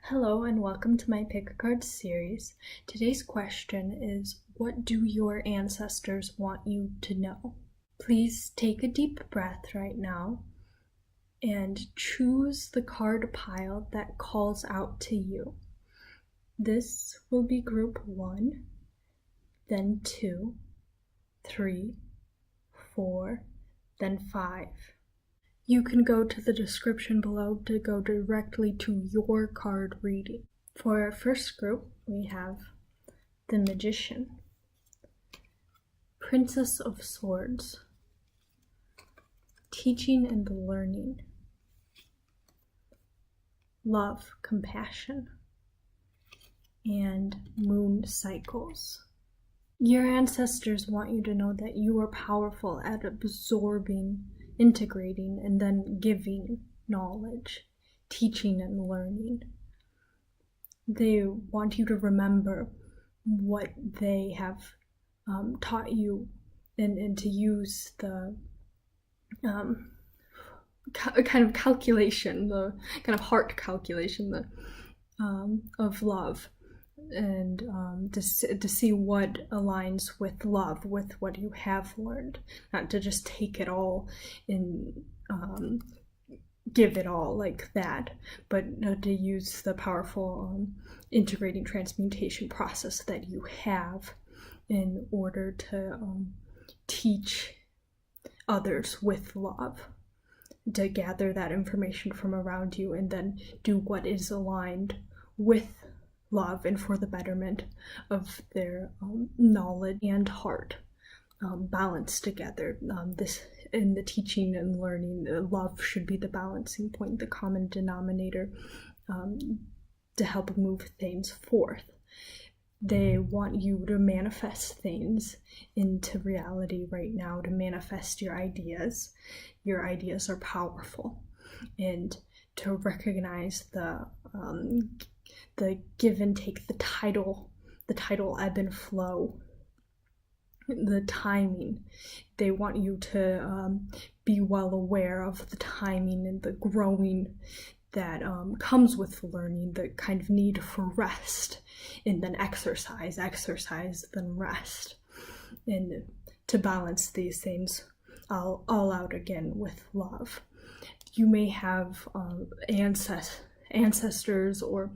Hello and welcome to my Pick a Card series. Today's question is, what do your ancestors want you to know? Please take a deep breath right now and choose the card pile that calls out to you. This will be group 1, then 2, 3, 4, then 5. You can go to the description below to go directly to your card reading. For our first group, we have the Magician, Princess of Swords, Teaching and Learning, Love, Compassion, and Moon Cycles. Your ancestors want you to know that you are powerful at absorbing, integrating, and then giving knowledge, teaching and learning. They want you to remember what they have taught you and to use the kind of calculation, the kind of heart calculation of love, and to see what aligns with love, with what you have learned, not to just take it all and give it all like that, but to use the powerful integrating transmutation process that you have in order to teach others with love, to gather that information from around you and then do what is aligned with love and for the betterment of their knowledge and heart, balanced together. This in the teaching and learning, love should be the balancing point, the common denominator, to help move things forth. They want you to manifest things into reality right now, to manifest your ideas. Your ideas are powerful, and to recognize the give and take, the tidal ebb and flow, the timing. They want you to be well aware of the timing and the growing that comes with learning, the kind of need for rest, and then exercise, then rest, and to balance these things all out again with love. You may have ancestors or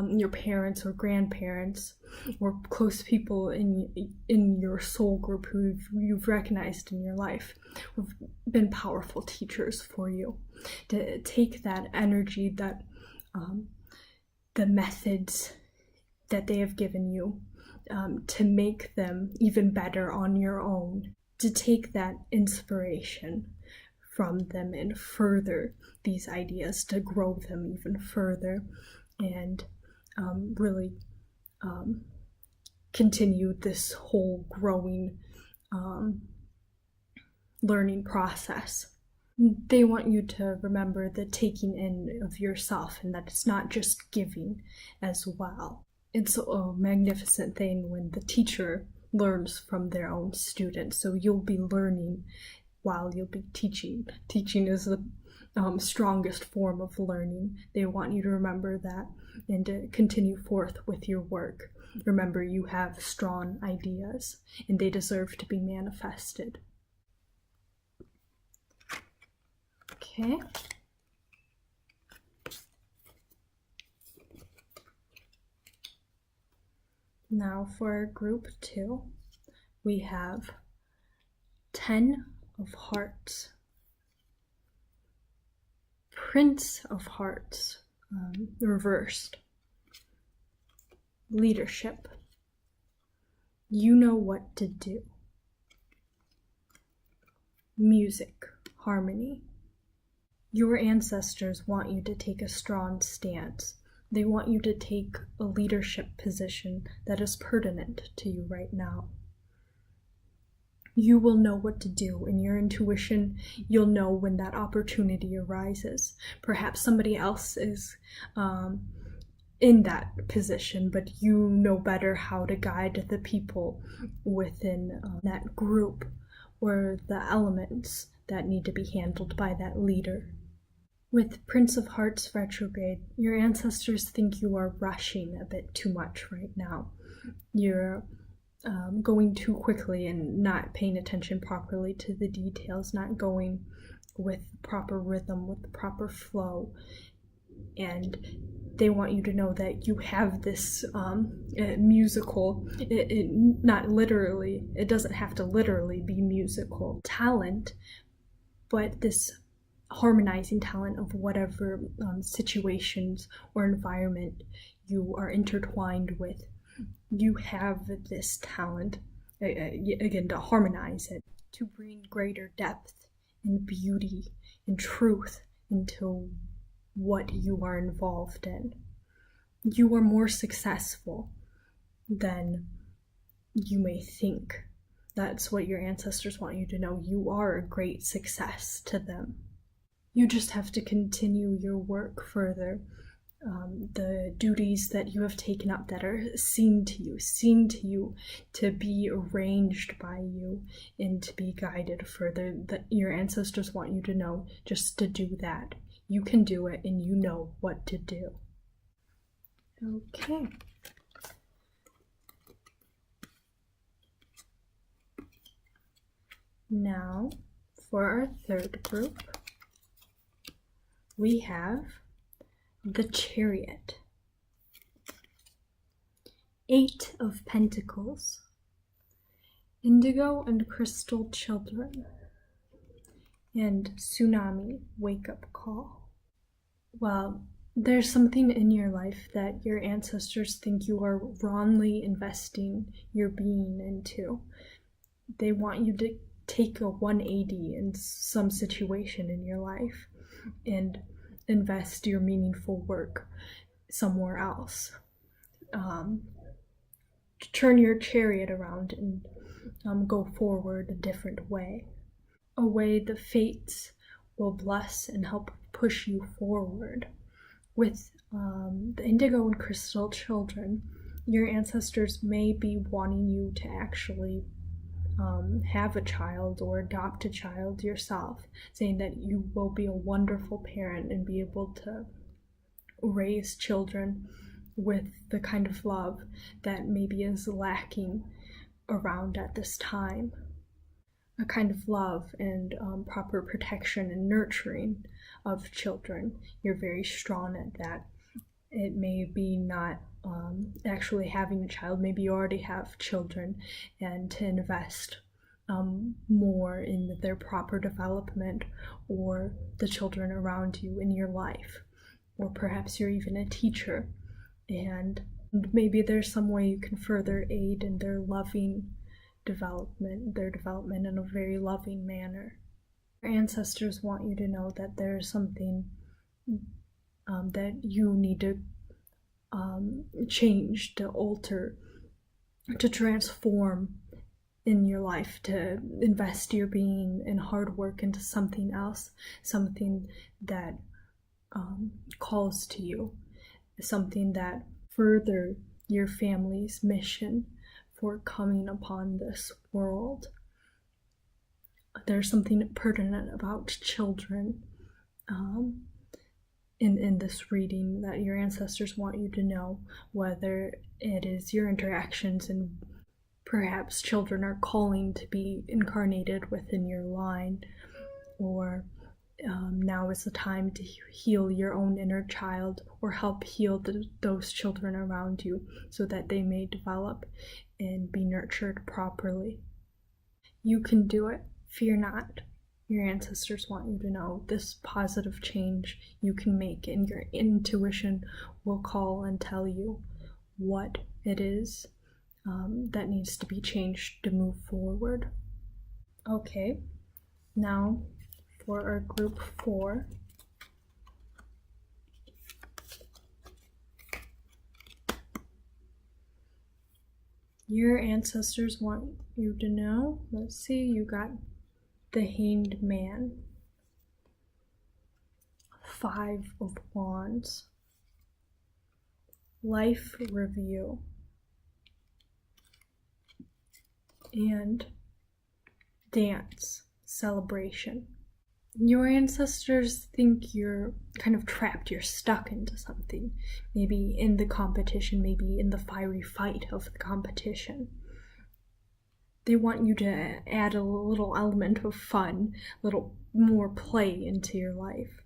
your parents or grandparents or close people in your soul group who you've recognized in your life, who've been powerful teachers for you, to take that energy, that the methods that they have given you, to make them even better on your own, to take that inspiration from them and further these ideas, to grow them even further, and really continue this whole growing learning process. They want you to remember the taking in of yourself, and that it's not just giving as well. It's a magnificent thing when the teacher learns from their own students, so you'll be learning while you'll be teaching. Teaching is the strongest form of learning. They want you to remember that and to continue forth with your work. Remember, you have strong ideas and they deserve to be manifested. Okay. Now for group 2, we have 10 of Hearts, Prince of Hearts, reversed, Leadership, You Know What to Do, Music, Harmony. Your ancestors want you to take a strong stance. They want you to take a leadership position that is pertinent to you right now. You will know what to do. In your intuition, you'll know when that opportunity arises. Perhaps somebody else is in that position, but you know better how to guide the people within that group, or the elements that need to be handled by that leader. With Prince of Hearts retrograde, your ancestors think you are rushing a bit too much right now. You're going too quickly and not paying attention properly to the details, not going with the proper rhythm, with the proper flow. And they want you to know that you have this musical, not literally, it doesn't have to literally be musical talent, but this harmonizing talent of whatever situations or environment you are intertwined with. You have this talent, again, to harmonize it, to bring greater depth and beauty and truth into what you are involved in. You are more successful than you may think. That's what your ancestors want you to know. You are a great success to them. You just have to continue your work further. The duties that you have taken up that are seen to you, to be arranged by you and to be guided further, that your ancestors want you to know just to do that. You can do it and you know what to do. Okay. Now, for our third group, we have the Chariot. 8 of Pentacles, Indigo and Crystal Children, and Tsunami Wake-Up Call. Well, there's something in your life that your ancestors think you are wrongly investing your being into. They want you to take a 180 in some situation in your life and invest your meaningful work somewhere else. Turn your chariot around and go forward a different way. A way the fates will bless and help push you forward. With the Indigo and Crystal Children, your ancestors may be wanting you to actually have a child or adopt a child yourself, saying that you will be a wonderful parent and be able to raise children with the kind of love that maybe is lacking around at this time. A kind of love and proper protection and nurturing of children. You're very strong at that. It may be not actually having a child, maybe you already have children, and to invest more in their proper development, or the children around you in your life. Or perhaps you're even a teacher, and maybe there's some way you can further aid in their development in a very loving manner. Your ancestors want you to know that there's something that you need to change, to alter, to transform in your life, to invest your being and hard work into something else, something that calls to you, something that further your family's mission for coming upon this world. There's something pertinent about children in this reading that your ancestors want you to know, whether it is your interactions and perhaps children are calling to be incarnated within your line, or now is the time to heal your own inner child or help heal those children around you so that they may develop and be nurtured properly. You can do it. Fear not. Your ancestors want you to know this positive change you can make, and your intuition will call and tell you what it is that needs to be changed to move forward. Okay, now for our group 4. Your ancestors want you to know, let's see, you got the Hanged Man, 5 of Wands, Life Review, and Dance, Celebration. Your ancestors think you're kind of trapped, you're stuck into something. Maybe in the competition, maybe in the fiery fight of the competition. They want you to add a little element of fun, a little more play into your life.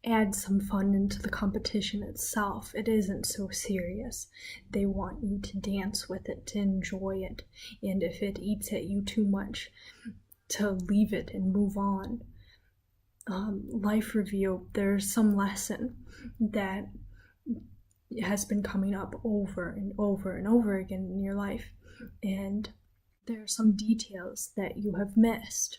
Add some fun into the competition itself. It isn't so serious. They want you to dance with it, to enjoy it, and if it eats at you too much, to leave it and move on. Life review, there's some lesson that has been coming up over and over and over again in your life, and there are some details that you have missed.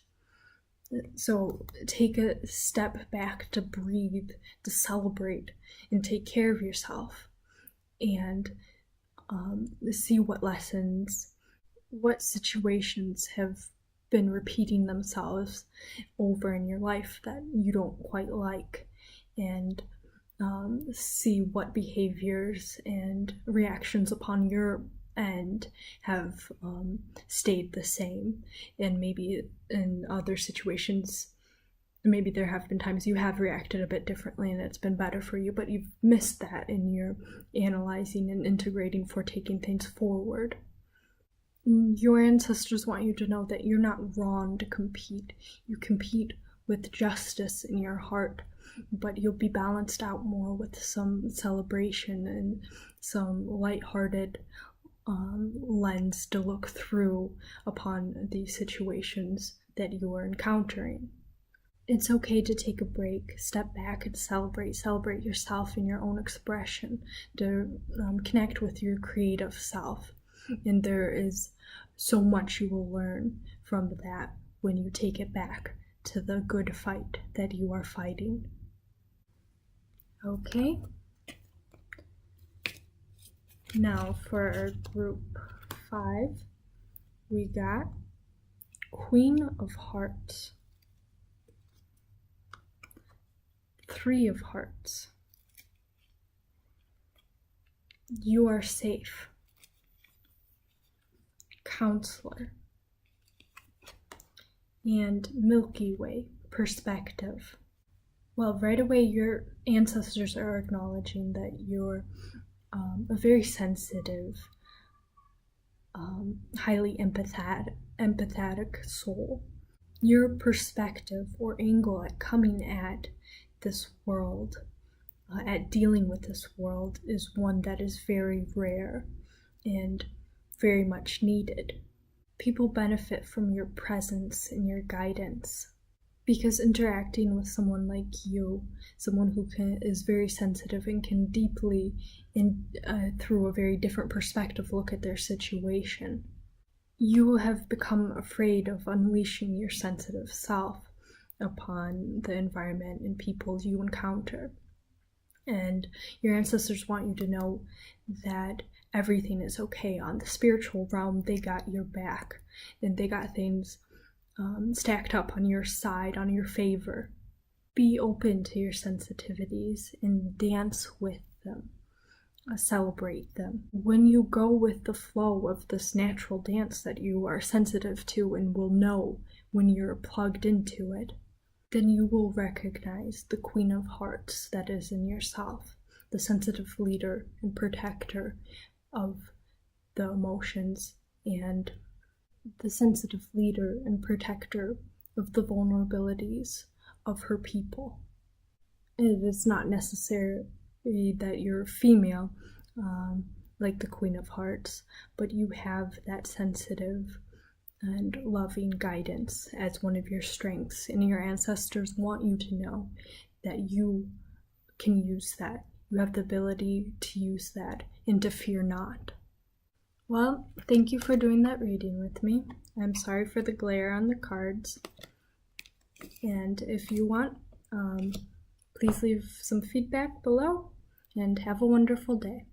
So take a step back to breathe, to celebrate, and take care of yourself, and see what lessons, what situations have been repeating themselves over in your life that you don't quite like, and see what behaviors and reactions upon your end have stayed the same, and maybe in other situations, maybe there have been times you have reacted a bit differently and it's been better for you, but you've missed that in your analyzing and integrating for taking things forward. Your ancestors want you to know that you're not wrong to compete. You compete with justice in your heart, but you'll be balanced out more with some celebration and some lighthearted lens to look through upon these situations that you are encountering. It's okay to take a break, step back, and celebrate yourself in your own expression, to connect with your creative self. And there is so much you will learn from that when you take it back to the good fight that you are fighting. Okay. Now for our group 5, we got Queen of Hearts, 3 of Hearts. You are safe. Counselor, and Milky Way, perspective. Well, right away your ancestors are acknowledging that you're a very sensitive, highly empathetic soul. Your perspective or angle at coming at this world, at dealing with this world, is one that is very rare and very much needed. People benefit from your presence and your guidance, because interacting with someone like you, someone who is very sensitive and can deeply, through a very different perspective, look at their situation. You have become afraid of unleashing your sensitive self upon the environment and people you encounter. And your ancestors want you to know that everything is okay. On the spiritual realm, they got your back, and they got things stacked up on your side, on your favor. Be open to your sensitivities and dance with them. Celebrate them. When you go with the flow of this natural dance that you are sensitive to and will know when you're plugged into it, then you will recognize the Queen of Hearts that is in yourself, the sensitive leader and protector of the emotions, and the sensitive leader and protector of the vulnerabilities of her people. It is not necessary that you're female, like the Queen of Hearts, but you have that sensitive and loving guidance as one of your strengths, and your ancestors want you to know that you can use that. You have the ability to use that, and to fear not. Well, thank you for doing that reading with me. I'm sorry for the glare on the cards, and if you want, please leave some feedback below, and have a wonderful day.